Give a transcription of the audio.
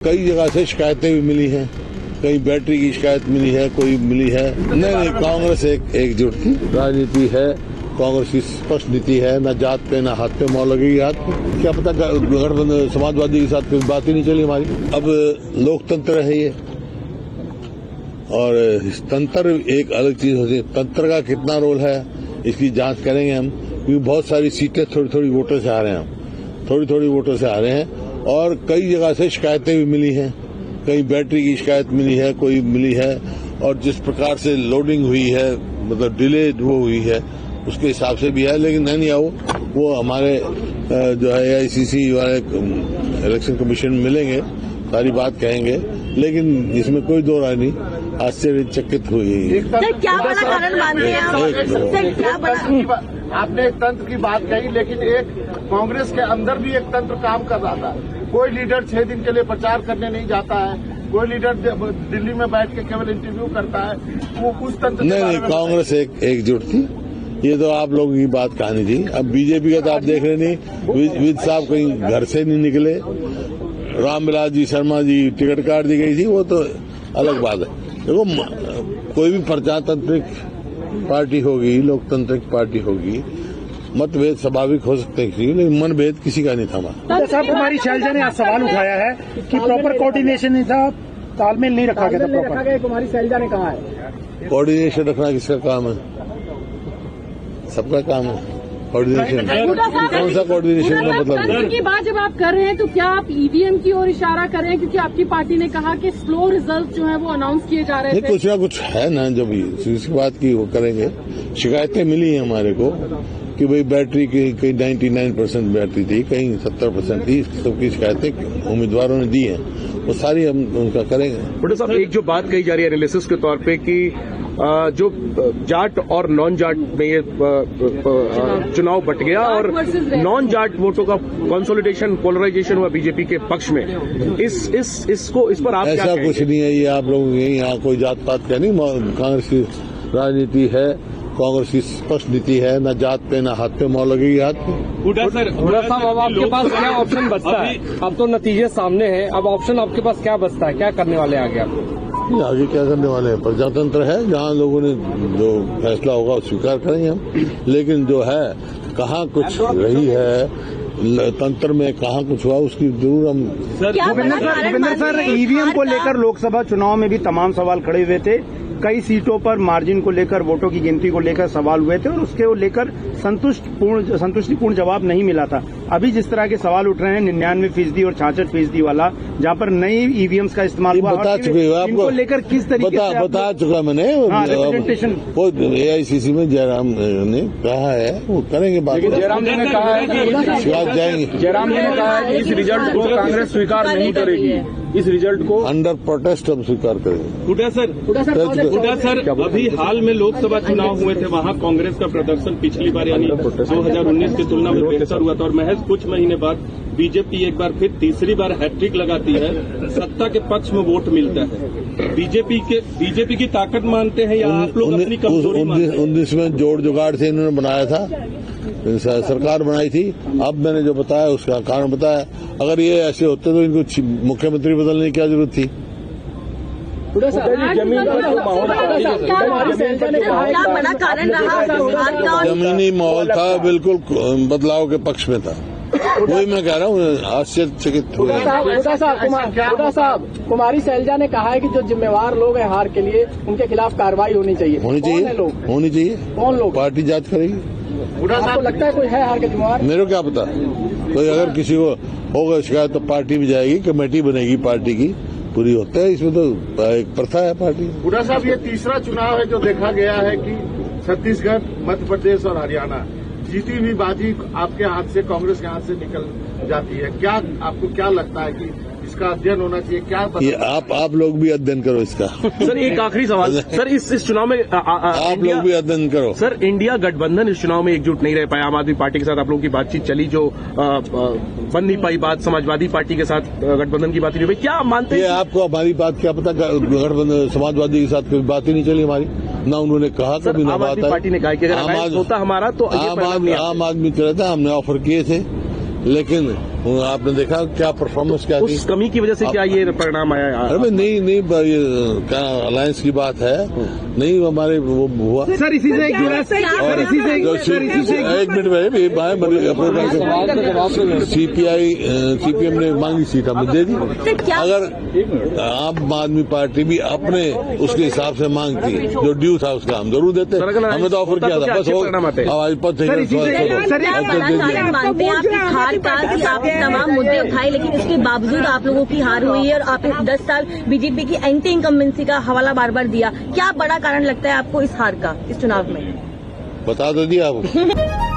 कई जगह से शिकायतें भी मिली हैं, कहीं बैटरी की शिकायत मिली है, कोई मिली है। नहीं, कांग्रेस एकजुट थी। राजनीति है, कांग्रेस की स्पष्ट नीति है, न जात पे न हाथ पे मोहर लगेगी। हाथ पे क्या पता गठबंधन समाजवादी के साथ कोई बात ही नहीं चली हमारी। अब लोकतंत्र है ये, और तंत्र एक अलग चीज होती है। तंत्र का कितना रोल है इसकी जांच करेंगे हम, क्योंकि बहुत सारी सीटें थोड़ी थोड़ी वोटों से आ रहे हैं, हम थोड़ी थोड़ी वोटों से आ रहे हैं। और कई जगह से शिकायतें भी मिली हैं, कहीं बैटरी की शिकायत मिली है, कोई मिली है। और जिस प्रकार से लोडिंग हुई है, मतलब डिले वो हुई है, उसके हिसाब से भी है। लेकिन नहीं आओ, वो हमारे जो है AICC वाले इलेक्शन कमीशन मिलेंगे, सारी बात कहेंगे। लेकिन इसमें कोई दो राय नहीं, आश्चर्यचकित हुई। क्या बड़ा कारण मानते हैं आप? आपने एक तंत्र की बात कही, लेकिन एक कांग्रेस के अंदर भी एक तंत्र काम कर रहा था। कोई लीडर 6 दिन के लिए प्रचार करने नहीं जाता है, कोई लीडर दिल्ली में बैठ के केवल इंटरव्यू करता है। वो उस तंत्र नहीं, कांग्रेस एकजुट थी। ये तो आप लोगों की बात कहानी थी। अब बीजेपी का तो आप देख रहे नहीं, विद साहब कहीं घर से नहीं निकले। रामविलास जी शर्मा जी टिकट काट दी गई थी, वो तो अलग बात है। देखो, कोई भी प्रजातांत्रिक पार्टी होगी, लोकतांत्रिक पार्टी होगी, मतभेद स्वाभाविक हो सकते हैं, लेकिन मनभेद किसी का नहीं था। साहब, कुमारी शैलजा ने आज सवाल उठाया है कि प्रॉपर कोऑर्डिनेशन नहीं था, तालमेल नहीं रखा गया था। रखा गया, कुमारी शैलजा ने कहा है। कोऑर्डिनेशन रखना किसका काम है? सबका काम है कोऑर्डिनेशन। कौन सा कोऑर्डिनेशन का मतलब की बात जब आप कर रहे हैं तो क्या आप EVM की ओर इशारा कर रहे हैं? क्योंकि आपकी पार्टी ने कहा कि स्लो रिजल्ट जो है वो अनाउंस किए जा रहे थे। कुछ ना कुछ है ना, जब इसकी बात की वो करेंगे। शिकायतें मिली हैं हमारे को कि भाई बैटरी की कहीं 99% बैटरी थी, कहीं 70% थी। सबकी शिकायतें उम्मीदवारों ने दी हैं, वो सारी हम उनका करेंगे। बड़े साहब, एक जो बात कही जा रही है एनालिसिस के तौर पे कि जो जाट और नॉन जाट में ये चुनाव बट गया और नॉन जाट वोटों का कंसोलिडेशन, पोलराइजेशन हुआ बीजेपी के पक्ष में। इस पर आप ऐसा कुछ नहीं है, ये आप लोग यहाँ कोई जात पात का नहीं। कांग्रेस की राजनीति है, कांग्रेस की स्पष्ट नीति है, न जात पे न हाथ पे मोहर लगेगी। हाथ पे हुड्डा साहब, अब आपके पास क्या ऑप्शन बचता है? अब तो नतीजे सामने हैं, अब ऑप्शन आपके पास क्या बचता है? क्या करने वाले आगे आप? आगे क्या करने वाले हैं? प्रजातंत्र है, जहाँ लोगों ने जो फैसला होगा वो स्वीकार करेंगे हम। लेकिन जो है, कहाँ कुछ रही है तंत्र में, कहाँ कुछ हुआ, उसकी जरूर हम। भूपेंद्र सर, EVM को लेकर लोकसभा चुनाव में भी तमाम सवाल खड़े हुए थे। कई सीटों पर मार्जिन को लेकर, वोटों की गिनती को लेकर सवाल हुए थे और उसके लेकर संतुष्टिपूर्ण जवाब नहीं मिला था। अभी जिस तरह के सवाल उठ रहे हैं 99% और 66% वाला, जहाँ पर नई EVMs का इस्तेमाल हुआ, बता चुके हो आपको, लेकर किस तरीके से बता चुका मैंने। रिप्रेजेंटेशन वो AICC में जयराम ने कहा है, वो करेंगे बात। जयराम जी ने कहा है कि जाएंगे। जयराम जी ने कहा है कि इस रिजल्ट को कांग्रेस स्वीकार नहीं करेगी। इस रिजल्ट को अंडर प्रोटेस्ट हम स्वीकार करेंगे। हुड्डा सर, अभी हाल में लोकसभा चुनाव हुए थे, वहाँ कांग्रेस का प्रदर्शन पिछली बार यानी 2019 की तुलना में बेहतर हुआ था और महज कुछ महीने बाद बीजेपी एक बार फिर तीसरी बार हैट्रिक लगाती है, सत्ता के पक्ष में वोट मिलता है। बीजेपी की ताकत मानते हैं या आप लोग अपनी कमजोरी मानते हैं? 19 में जोड़ जुगाड़ से इन्होंने बनाया था, सरकार बनाई थी। अब मैंने जो बताया उसका कारण बताया। अगर ये ऐसे होते तो इनको मुख्यमंत्री बदलने की क्या जरूरत थी? जमीनी माहौल था, बिल्कुल बदलाव के पक्ष में था। वही मैं कह रहा हूँ, आश्चर्यचकित हुए। हुड्डा साहब, कुमारी शैलजा ने कहा है कि जो जिम्मेवार लोग हैं हार के लिए, उनके खिलाफ कार्रवाई होनी चाहिए। होनी चाहिए। कौन लोग? पार्टी जांच करेगी। आपको लगता है कोई है हार के जिम्मेवार? मेरे को क्या पता, कोई अगर किसी को होगा शिकायत तो पार्टी भी जाएगी, कमेटी बनेगी पार्टी की, पूरी होता है। इसमें तो एक प्रथा है पार्टी। हुड्डा साहब, ये तीसरा चुनाव है जो देखा गया है कि छत्तीसगढ़, मध्य प्रदेश और हरियाणा जीती हुई बाजी आपके हाथ से, कांग्रेस के हाथ से निकल जाती है। क्या आपको क्या लगता है कि इसका अध्ययन होना चाहिए? क्या ये आप लोग भी अध्ययन करो इसका। सर, एक आखिरी सवाल सर, इस चुनाव में आप लोग भी अध्ययन करो। सर, इंडिया गठबंधन इस चुनाव में एकजुट नहीं रह पाया। आम आदमी पार्टी के साथ आप लोगों की बातचीत चली, जो बन नहीं पाई बात। समाजवादी पार्टी के साथ गठबंधन की बात नहीं हुई। क्या मानते हैं? आपको हमारी बात क्या पता, गठबंधन समाजवादी के साथ कोई बात ही नहीं चली हमारी, ना उन्होंने कहा कभी, ना बात है। पार्टी ने कहा कि अगर होता हमारा तो आम आदमी चला था, हमने ऑफर किए थे, लेकिन आपने देखा क्या परफॉर्मेंस क्या थी। उस कमी की वजह से क्या ये परिणाम आया? अरे भाई नहीं क्या अलायंस की बात है, नहीं हमारे वो हुआ। सर इसी से एक जुड़ा और एक मिनट में सीपीएम ने मांगी सीट हमने दे दी। अगर आम आदमी पार्टी भी अपने उसके हिसाब से मांगती, जो ड्यू था उसका हम जरूर देते। हमने तो ऑफर किया था, बस मानते हैं आपकी हार का कि आपने तमाम मुद्दे उठाए, लेकिन इसके बावजूद आप लोगों की हार हुई है और आपने 10 साल बीजेपी की एंटी इनकम्बेंसी का हवाला बार बार दिया। क्या बड़ा कारण लगता है आपको इस हार का, इस चुनाव में? बता दो दिया आपको।